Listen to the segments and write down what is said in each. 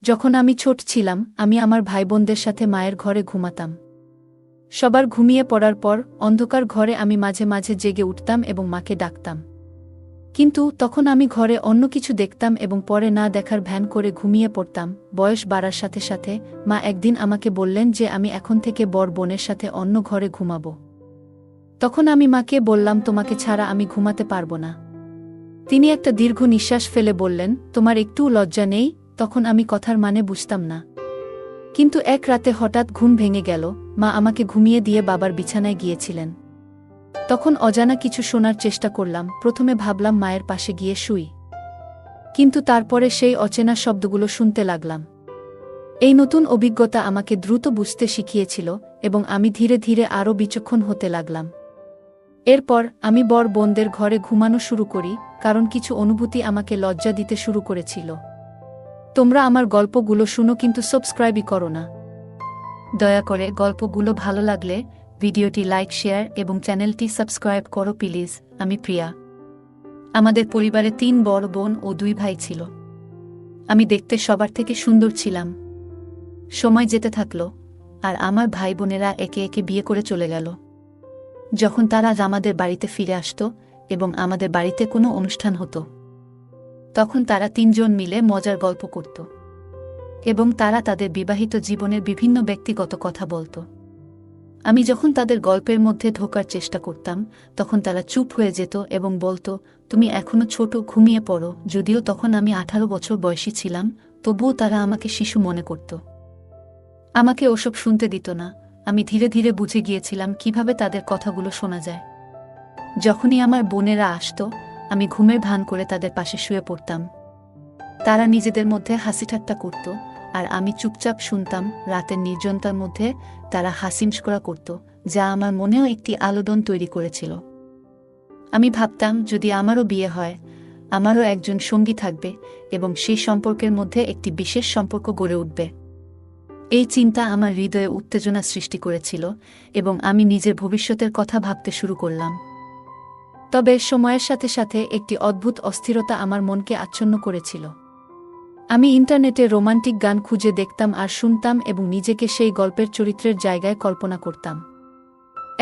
যখন আমি ছোট ছিলাম আমি আমার ভাইবোনদের সাথে মায়ের ঘরে ঘুমাতাম। সবার ঘুমিয়ে পড়ার পর অন্ধকার ঘরে আমি মাঝে মাঝে জেগে উঠতাম এবং মাকে ডাকতাম। কিন্তু তখন আমি ঘরে অন্য কিছু দেখতাম এবং পরে না দেখার ভ্যান করে ঘুমিয়ে পড়তাম। বয়স বাড়ার সাথে সাথে মা একদিন আমাকে বললেন যে আমি এখন থেকে বড় বোনের সাথে অন্য ঘরে ঘুমাব। তখন আমি মাকে বললাম, তোমাকে ছাড়া আমি ঘুমাতে পারব না। তিনি একটা দীর্ঘ নিঃশ্বাস ফেলে বললেন, তোমার একটুও লজ্জা নেই? তখন আমি কথার মানে বুঝতাম না। কিন্তু এক রাতে হঠাৎ ঘুম ভেঙে গেল। মা আমাকে ঘুমিয়ে দিয়ে বাবার বিছানায় গিয়েছিলেন। তখন অজানা কিছু শোনার চেষ্টা করলাম। প্রথমে ভাবলাম মায়ের পাশে গিয়ে শুই, কিন্তু তারপরে সেই অচেনা শব্দগুলো শুনতে লাগলাম। এই নতুন অভিজ্ঞতা আমাকে দ্রুত বুঝতে শিখিয়েছিল এবং আমি ধীরে ধীরে আরও বিচক্ষণ হতে লাগলাম। এরপর আমি বড় বোনদের ঘরে ঘুমানো শুরু করি, কারণ কিছু অনুভূতি আমাকে লজ্জা দিতে শুরু করেছিল। তোমরা আমার গল্পগুলো শুনো, কিন্তু সাবস্ক্রাইবই করো না। দয়া করে গল্পগুলো ভালো লাগলে ভিডিওটি লাইক, শেয়ার এবং চ্যানেলটি সাবস্ক্রাইব করো প্লিজ। আমি প্রিয়া। আমাদের পরিবারে 3 বড় বোন ও 2 ভাই ছিল। আমি দেখতে সবার থেকে সুন্দর ছিলাম। সময় যেতে থাকলো আর আমার ভাই বোনেরা একে একে বিয়ে করে চলে গেল। যখন তারা আমাদের বাড়িতে ফিরে আসতো এবং আমাদের বাড়িতে কোনো অনুষ্ঠান হতো, তখন তারা 3 জন মিলে মজার গল্প করত এবং তারা তাদের বিবাহিত জীবনের বিভিন্ন ব্যক্তিগত কথা বলত। আমি যখন তাদের গল্পের মধ্যে ঢোকার চেষ্টা করতাম, তখন তারা চুপ হয়ে যেত এবং বলত, তুমি এখনো ছোট, ঘুমিয়ে পড়ো। যদিও তখন আমি 18 বছর বয়সী ছিলাম, তবুও তারা আমাকে শিশু মনে করত। আমাকে ওসব শুনতে দিত না। আমি ধীরে ধীরে বুঝে গিয়েছিলাম কিভাবে তাদের কথাগুলো শোনা যায়। যখনই আমার বোনেরা আসতো, আমি ঘুমের ভান করে তাদের পাশে শুয়ে পড়তাম। তারা নিজেদের মধ্যে হাসিঠাট্টা করত আর আমি চুপচাপ শুনতাম। রাতের নির্জনতার মধ্যে তারা হাসিমস্করা করত, যা আমার মনেও একটি আলোড়ন তৈরি করেছিল। আমি ভাবতাম, যদি আমারও বিয়ে হয়, আমারও একজন সঙ্গী থাকবে এবং সেই সম্পর্কের মধ্যে একটি বিশেষ সম্পর্ক গড়ে উঠবে। এই চিন্তা আমার হৃদয়ে উত্তেজনা সৃষ্টি করেছিল এবং আমি নিজের ভবিষ্যতের কথা ভাবতে শুরু করলাম। তবে সময়ের সাথে সাথে একটি অদ্ভুত অস্থিরতা আমার মনকে আচ্ছন্ন করেছিল। আমি ইন্টারনেটে রোমান্টিক গান খুঁজে দেখতাম আর শুনতাম এবং নিজেকে সেই গল্পের চরিত্রের জায়গায় কল্পনা করতাম।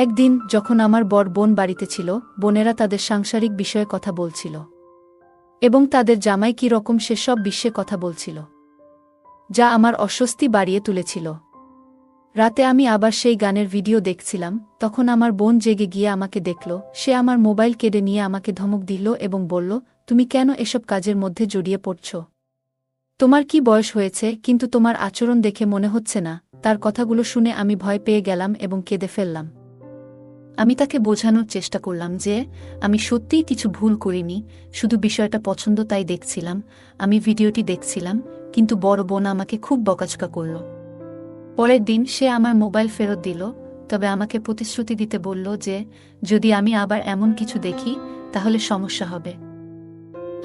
একদিন যখন আমার বড় বোন বাড়িতে ছিল, বোনেরা তাদের সাংসারিক বিষয়ে কথা বলছিল এবং তাদের জামাই কী রকম সেসব বিষয়ে কথা বলছিল, যা আমার অস্বস্তি বাড়িয়ে তুলেছিল। রাতে আমি আবার সেই গানের ভিডিও দেখছিলাম। তখন আমার বোন জেগে গিয়ে আমাকে দেখল। সে আমার মোবাইল কেড়ে নিয়ে আমাকে ধমক দিল এবং বলল, তুমি কেন এসব কাজের মধ্যে জড়িয়ে পড়ছ? তোমার কি বয়স হয়েছে? কিন্তু তোমার আচরণ দেখে মনে হচ্ছে না। তার কথাগুলো শুনে আমি ভয় পেয়ে গেলাম এবং কেঁদে ফেললাম। আমি তাকে বোঝানোর চেষ্টা করলাম যে আমি সত্যিই কিছু ভুল করিনি, শুধু বিষয়টা পছন্দ তাই দেখছিলাম। আমি ভিডিওটি দেখছিলাম, কিন্তু বড় বোন আমাকে খুব বকাঝকা করল। পরের দিন সে আমার মোবাইল ফেরত দিল, তবে আমাকে প্রতিশ্রুতি দিতে বলল যে যদি আমি আবার এমন কিছু দেখি তাহলে সমস্যা হবে।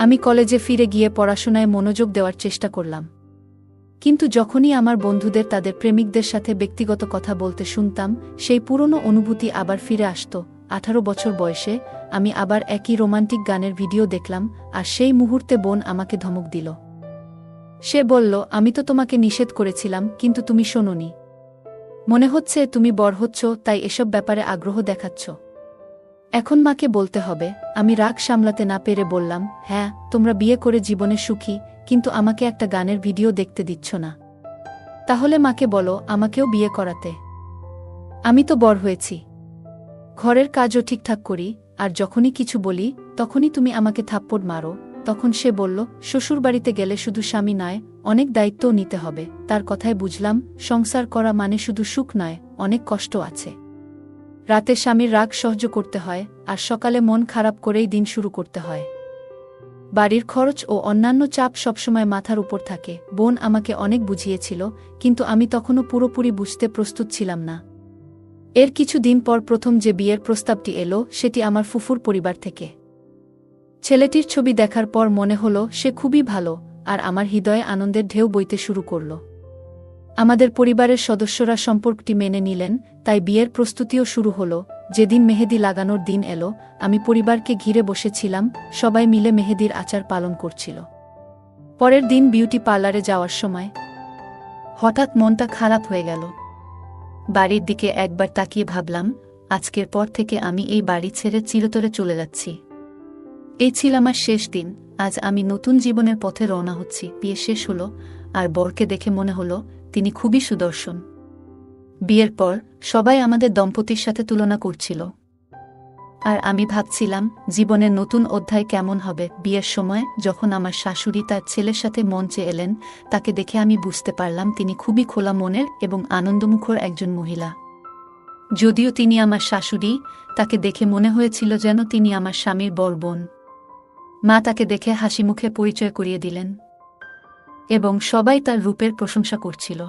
আমি কলেজে ফিরে গিয়ে পড়াশোনায় মনোযোগ দেওয়ার চেষ্টা করলাম, কিন্তু যখনই আমার বন্ধুদের তাদের প্রেমিকদের সাথে ব্যক্তিগত কথা বলতে শুনতাম, সেই পুরনো অনুভূতি আবার ফিরে আসত। 18 বছর বয়সে আমি আবার একই রোমান্টিক গানের ভিডিও দেখলাম, আর সেই মুহূর্তে বোন আমাকে ধমক দিল। সে বলল, আমি তো তোমাকে নিষেধ করেছিলাম, কিন্তু তুমি শোনোনি। মনে হচ্ছে তুমি বড় হচ্ছ, তাই এসব ব্যাপারে আগ্রহ দেখাচ্ছ। এখন মাকে বলতে হবে। আমি রাগ সামলাতে না পেরে বললাম, হ্যাঁ, তোমরা বিয়ে করে জীবনে সুখী, কিন্তু আমাকে একটা গানের ভিডিও দেখতে দিচ্ছ না। তাহলে মাকে বলো আমাকেও বিয়ে করাতে। আমি তো বড় হয়েছি, ঘরের কাজও ঠিকঠাক করি, আর যখনই কিছু বলি তখনই তুমি আমাকে থাপ্পড় মারো। তখন সে বলল, শ্বশুরবাড়িতে গেলে শুধু স্বামী নয়, অনেক দায়িত্বও নিতে হবে। তার কথায় বুঝলাম, সংসার করা মানে শুধু সুখ নয়, অনেক কষ্ট আছে। রাতে স্বামীর রাগ সহ্য করতে হয়, আর সকালে মন খারাপ করেই দিন শুরু করতে হয়। বাড়ির খরচ ও অন্যান্য চাপ সবসময় মাথার উপর থাকে। বোন আমাকে অনেক বুঝিয়েছিল, কিন্তু আমি তখনও পুরোপুরি বুঝতে প্রস্তুত ছিলাম না। এর কিছুদিন পর প্রথম যে বিয়ের প্রস্তাবটি এলো, সেটি আমার ফুফুর পরিবার থেকে। ছেলেটির ছবি দেখার পর মনে হলো সে খুবই ভালো, আর আমার হৃদয়ে আনন্দের ঢেউ বইতে শুরু করল। আমাদের পরিবারের সদস্যরা সম্পর্কটি মেনে নিলেন, তাই বিয়ের প্রস্তুতিও শুরু হলো। যেদিন মেহেদি লাগানোর দিন এলো, আমি পরিবারকে ঘিরে বসেছিলাম, সবাই মিলে মেহেদির আচার পালন করছিল। পরের দিন বিউটি পার্লারে যাওয়ার সময় হঠাৎ মনটা খারাপ হয়ে গেল। বাড়ির দিকে একবার তাকিয়ে ভাবলাম, আজকের পর থেকে আমি এই বাড়ি ছেড়ে চিরতরে চলে যাচ্ছি। এই ছিল আমার শেষ দিন। আজ আমি নতুন জীবনের পথে রওনা হচ্ছি। বিয়ে শেষ হলো, আর বরকে দেখে মনে হলো তিনি খুবই সুদর্শন। বিয়ের পর সবাই আমাদের দম্পতির সাথে তুলনা করছিল, আর আমি ভাবছিলাম জীবনের নতুন অধ্যায় কেমন হবে। বিয়ের সময় যখন আমার শাশুড়ি তার ছেলের সাথে মঞ্চে এলেন, তাকে দেখে আমি বুঝতে পারলাম তিনি খুবই খোলা মনের এবং আনন্দমুখর একজন মহিলা। যদিও তিনি আমার শাশুড়ি, তাকে দেখে মনে হয়েছিল যেন তিনি আমার স্বামীর বড় বোন। মা তাকে দেখে হাসি মুখে পরিচয় করিয়ে দিলেন, এবং সবাই তার রূপের প্রশংসা করছিল।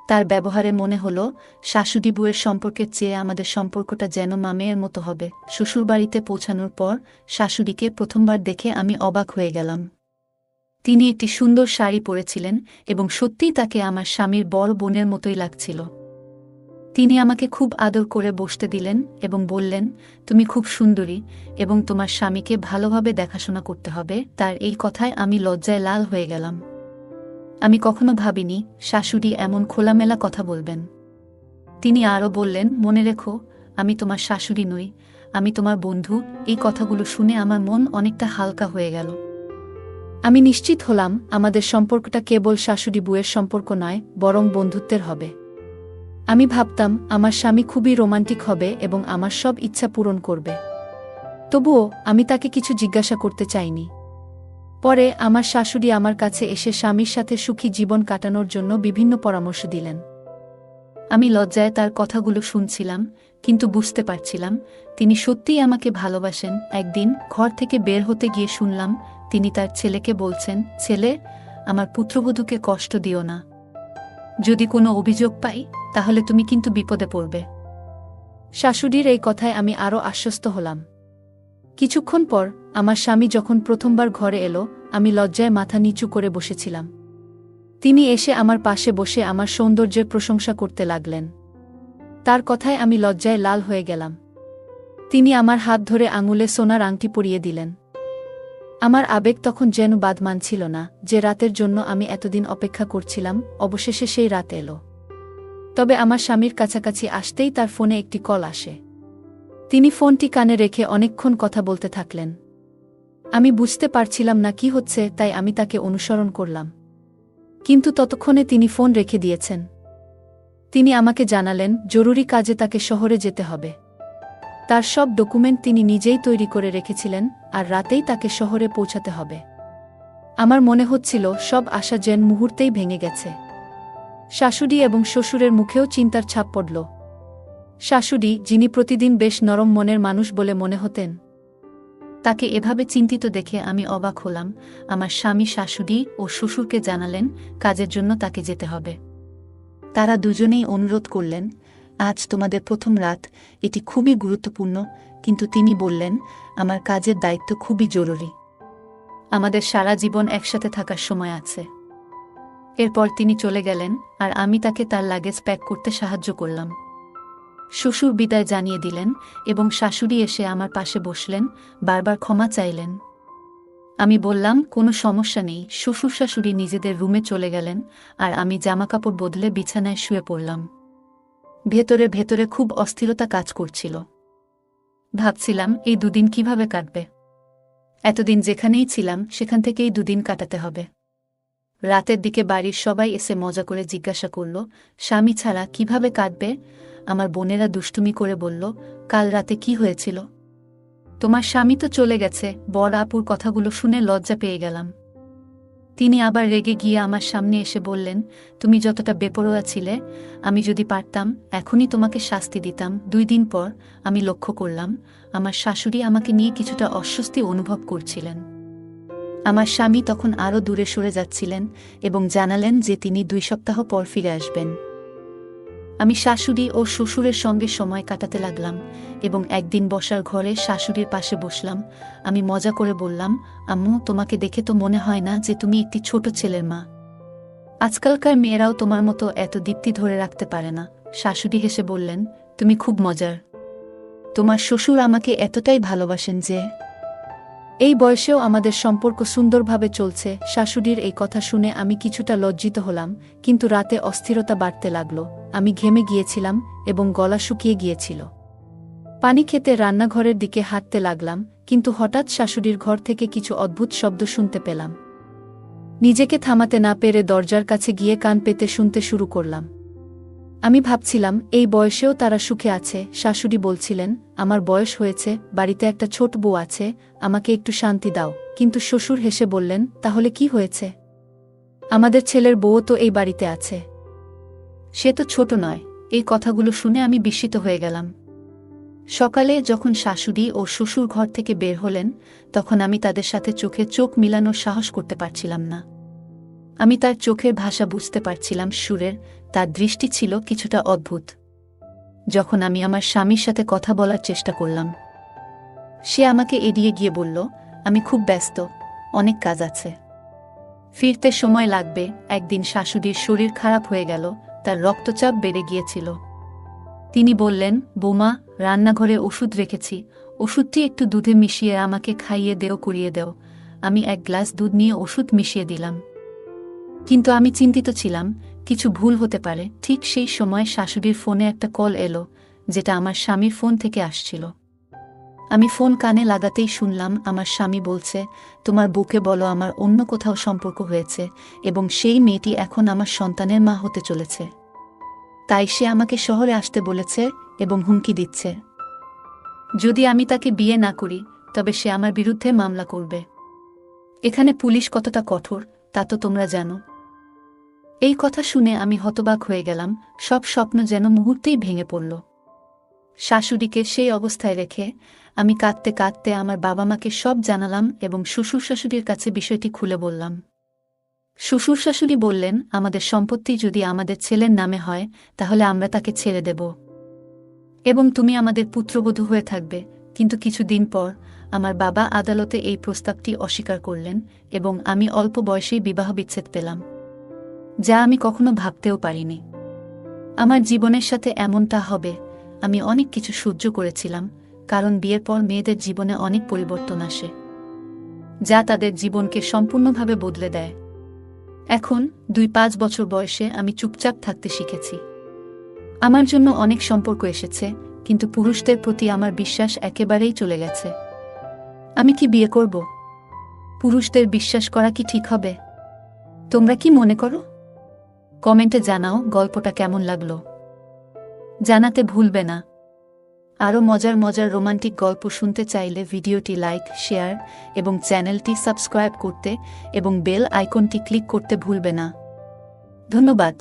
তার ব্যবহারে মনে হলো শাশুড়ি বউয়ের সম্পর্কের চেয়ে আমাদের সম্পর্কটা যেন মামের মতো হবে। শ্বশুরবাড়িতে পৌঁছানোর পর শাশুড়িকে প্রথমবার দেখে আমি অবাক হয়ে গেলাম। তিনি একটি সুন্দর শাড়ি পরেছিলেন এবং সত্যিই তাকে আমার স্বামীর বড় বোনের মতোই লাগছিল। তিনি আমাকে খুব আদর করে বসতে দিলেন এবং বললেন, তুমি খুব সুন্দরী এবং তোমার স্বামীকে ভালোভাবে দেখাশোনা করতে হবে। তার এই কথায় আমি লজ্জায় লাল হয়ে গেলাম। আমি কখনো ভাবিনি শাশুড়ি এমন খোলামেলা কথা বলবেন। তিনি আরও বললেন, মনে রেখো, আমি তোমার শাশুড়ি নই, আমি তোমার বন্ধু। এই কথাগুলো শুনে আমার মন অনেকটা হালকা হয়ে গেল। আমি নিশ্চিত হলাম আমাদের সম্পর্কটা কেবল শাশুড়ি বুয়ের সম্পর্ক নয়, বরং বন্ধুত্বের হবে। আমি ভাবতাম আমার স্বামী খুবই রোমান্টিক হবে এবং আমার সব ইচ্ছা পূরণ করবে। তবুও আমি তাকে কিছু জিজ্ঞাসা করতে চাইনি। পরে আমার শাশুড়ি আমার কাছে এসে স্বামীর সাথে সুখী জীবন কাটানোর জন্য বিভিন্ন পরামর্শ দিলেন। আমি লজ্জায় তার কথাগুলো শুনছিলাম, কিন্তু বুঝতে পারছিলাম তিনি সত্যিই আমাকে ভালোবাসেন। একদিন ঘর থেকে বের হতে গিয়ে শুনলাম তিনি তার ছেলেকে বলছেন, ছেলে, আমার পুত্রবধূকে কষ্ট দিও না। যদি কোনো অভিযোগ পাই তাহলে তুমি কিন্তু বিপদে পড়বে। শাশুড়ির এই কথায় আমি আরও আশ্বস্ত হলাম। কিছুক্ষণ পর আমার স্বামী যখন প্রথমবার ঘরে এলো, আমি লজ্জায় মাথা নিচু করে বসেছিলাম। তিনি এসে আমার পাশে বসে আমার সৌন্দর্যের প্রশংসা করতে লাগলেন। তার কথায় আমি লজ্জায় লাল হয়ে গেলাম। তিনি আমার হাত ধরে আঙুলে সোনার আংটি পরিয়ে দিলেন। আমার আবেগ তখন যেন বাদ মানছিল না। যে রাতের জন্য আমি এতদিন অপেক্ষা করছিলাম, অবশেষে সেই রাত এলো। তবে আমার স্বামীর কাছাকাছি আসতেই তার ফোনে একটি কল আসে। তিনি ফোনটি কানে রেখে অনেকক্ষণ কথা বলতে থাকলেন। আমি বুঝতে পারছিলাম না কি হচ্ছে, তাই আমি তাকে অনুসরণ করলাম। কিন্তু ততক্ষণে তিনি ফোন রেখে দিয়েছেন। তিনি আমাকে জানালেন জরুরি কাজে তাকে শহরে যেতে হবে। তার সব ডকুমেন্ট তিনি নিজেই তৈরি করে রেখেছিলেন, আর রাতেই তাকে শহরে পৌঁছাতে হবে। আমার মনে হচ্ছিল সব আশা যেন মুহূর্তেই ভেঙে গেছে। শাশুড়ি এবং শ্বশুরের মুখেও চিন্তার ছাপ পড়ল। শাশুড়ি, যিনি প্রতিদিন বেশ নরম মনের মানুষ বলে মনে হতেন, তাকে এভাবে চিন্তিত দেখে আমি অবাক হলাম। আমার স্বামী শাশুড়ি ও শ্বশুরকে জানালেন কাজের জন্য তাকে যেতে হবে। তারা দুজনেই অনুরোধ করলেন, আজ তোমাদের প্রথম রাত, এটি খুবই গুরুত্বপূর্ণ। কিন্তু তিনি বললেন, আমার কাজের দায়িত্ব খুবই জরুরি। আমাদের সারা জীবন একসাথে থাকার সময় আছে। এরপর তিনি চলে গেলেন, আর আমি তাকে তার লাগেজ প্যাক করতে সাহায্য করলাম। শ্বশুর বিদায় জানিয়ে দিলেন এবং শাশুড়ি এসে আমার পাশে বসলেন, বারবার ক্ষমা চাইলেন। আমি বললাম, কোনো সমস্যা নেই। শ্বশুর শাশুড়ি নিজেদের রুমে চলে গেলেন, আর আমি জামাকাপড় বদলে বিছানায় শুয়ে পড়লাম। ভেতরে ভেতরে খুব অস্থিরতা কাজ করছিল। ভাবছিলাম এই দুদিন কিভাবে কাটবে। এতদিন যেখানেই ছিলাম সেখান থেকেই দুদিন কাটাতে হবে। রাতের দিকে বাড়ির সবাই এসে মজা করে জিজ্ঞাসা করল, স্বামী ছাড়া কিভাবে কাটবে? আমার বোনেরা দুষ্টুমি করে বলল, কাল রাতে কি হয়েছিল? তোমার স্বামী তো চলে গেছে। বড় আপুর কথাগুলো শুনে লজ্জা পেয়ে গেলাম। তিনি আবার রেগে গিয়ে আমার সামনে এসে বললেন, তুমি যতটা বেপরোয়া ছিলে, আমি যদি পারতাম এখনই তোমাকে শাস্তি দিতাম। 2 দিন পর আমি লক্ষ্য করলাম আমার শাশুড়ি আমাকে নিয়ে কিছুটা অস্বস্তি অনুভব করছিলেন। আমার স্বামী তখন আরও দূরে সরে যাচ্ছিলেন এবং জানালেন যে তিনি 2 সপ্তাহ পর ফিরে আসবেন। আমি শাশুড়ি ও শ্বশুরের সঙ্গে সময় কাটাতে লাগলাম এবং একদিন বসার ঘরে শাশুড়ির পাশে বসলাম। আমি মজা করে বললাম, আম্মু, তোমাকে দেখে তো মনে হয় না যে তুমি একটি ছোট ছেলের মা। আজকালকার মেয়েরাও তোমার মতো এত দীপ্তি ধরে রাখতে পারে না। শাশুড়ি হেসে বললেন, তুমি খুব মজার। তোমার শ্বশুর আমাকে এতটাই ভালোবাসেন যে এই বয়সেও আমাদের সম্পর্ক সুন্দরভাবে চলছে। শাশুড়ির এই কথা শুনে আমি কিছুটা লজ্জিত হলাম, কিন্তু রাতে অস্থিরতা বাড়তে লাগল। আমি ঘেমে গিয়েছিলাম এবং গলা শুকিয়ে গিয়েছিল। পানি খেতে রান্নাঘরের দিকে হাঁটতে লাগলাম, কিন্তু হঠাৎ শাশুড়ির ঘর থেকে কিছু অদ্ভুত শব্দ শুনতে পেলাম। নিজেকে থামাতে না পেরে দরজার কাছে গিয়ে কান পেতে শুনতে শুরু করলাম। আমি ভাবছিলাম, এই বয়সেও তারা সুখে আছে। শাশুড়ি বলছিলেন, আমার বয়স হয়েছে, বাড়িতে একটা ছোট বউ আছে, আমাকে একটু শান্তি দাও। কিন্তু শ্বশুর হেসে বললেন, তাহলে কি হয়েছে? আমাদের ছেলের বউও তো এই বাড়িতে আছে, সে তো ছোট নয়। এই কথাগুলো শুনে আমি বিস্মিত হয়ে গেলাম। সকালে যখন শাশুড়ি ও শ্বশুর ঘর থেকে বের হলেন, তখন আমি তাদের সাথে চোখে চোখ মিলানোর সাহস করতে পারছিলাম না। আমি তার চোখের ভাষা বুঝতে পারছিলাম, সুরের, তার দৃষ্টি ছিল কিছুটা অদ্ভুত। যখন আমি আমার স্বামীর সাথে কথা বলার চেষ্টা করলাম, সে আমাকে এড়িয়ে গিয়ে বলল, আমি খুব ব্যস্ত, অনেক কাজ আছে, ফিরতে সময় লাগবে। একদিন শাশুড়ির শরীর খারাপ হয়ে গেল, তার রক্তচাপ বেড়ে গিয়েছিল। তিনি বললেন, বৌমা, রান্নাঘরে ওষুধ রেখেছি, ওষুধটি একটু দুধে মিশিয়ে আমাকে খাইয়ে করিয়ে দেও। আমি এক গ্লাস দুধ নিয়ে ওষুধ মিশিয়ে দিলাম। কিন্তু আমি চিন্তিত ছিলাম, কিছু ভুল হতে পারে। ঠিক সেই সময় শাশুড়ির ফোনে একটা কল এলো, যেটা আমার স্বামীর ফোন থেকে আসছিল। আমি ফোন কানে লাগাতেই শুনলাম আমার স্বামী বলছে, তোমার বউকে বলো আমার অন্য কোথাও সম্পর্ক হয়েছে এবং সেই মেয়েটি এখন আমার সন্তানের মা হতে চলেছে। তাই সে আমাকে শহরে আসতে বলেছে এবং হুমকি দিচ্ছে, যদি আমি তাকে বিয়ে না করি তবে সে আমার বিরুদ্ধে মামলা করবে। এখানে পুলিশ কতটা কঠোর তা তো তোমরা জানো। এই কথা শুনে আমি হতবাক হয়ে গেলাম, সব স্বপ্ন যেন মুহূর্তেই ভেঙে পড়ল। শাশুড়িকে সেই অবস্থায় রেখে আমি কাঁদতে কাঁদতে আমার বাবা মাকে সব জানালাম এবং শ্বশুর শাশুড়ির কাছে বিষয়টি খুলে বললাম। শ্বশুর শাশুড়ি বললেন, আমাদের সম্পত্তি যদি আমাদের ছেলের নামে হয় তাহলে আমরা তাকে ছেড়ে দেব এবং তুমি আমাদের পুত্রবধূ হয়ে থাকবে। কিন্তু কিছুদিন পর আমার বাবা আদালতে এই প্রস্তাবটি অস্বীকার করলেন এবং আমি অল্প বয়সেই বিবাহ বিচ্ছেদ পেলাম, যা আমি কখনো ভাবতেও পারিনি আমার জীবনের সাথে এমনটা হবে। আমি অনেক কিছু সহ্য করেছিলাম, কারণ বিয়ের পর মেয়েদের জীবনে অনেক পরিবর্তন আসে, যা তাদের জীবনকে সম্পূর্ণভাবে বদলে দেয়। এখন 2-5 বছর বয়সে আমি চুপচাপ থাকতে শিখেছি। আমার জন্য অনেক সম্পর্ক এসেছে, কিন্তু পুরুষদের প্রতি আমার বিশ্বাস একেবারেই চলে গেছে। আমি কি বিয়ে করব? পুরুষদের বিশ্বাস করা কি ঠিক হবে? তোমরা কি মনে করো? কমেন্টে জানাও গল্পটা কেমন লাগলো। জানাতে ভুলবে না। আরও মজার মজার রোমান্টিক গল্প শুনতে চাইলে ভিডিওটি লাইক, শেয়ার এবং চ্যানেলটি সাবস্ক্রাইব করতে এবং বেল আইকনটি ক্লিক করতে ভুলবে না। ধন্যবাদ।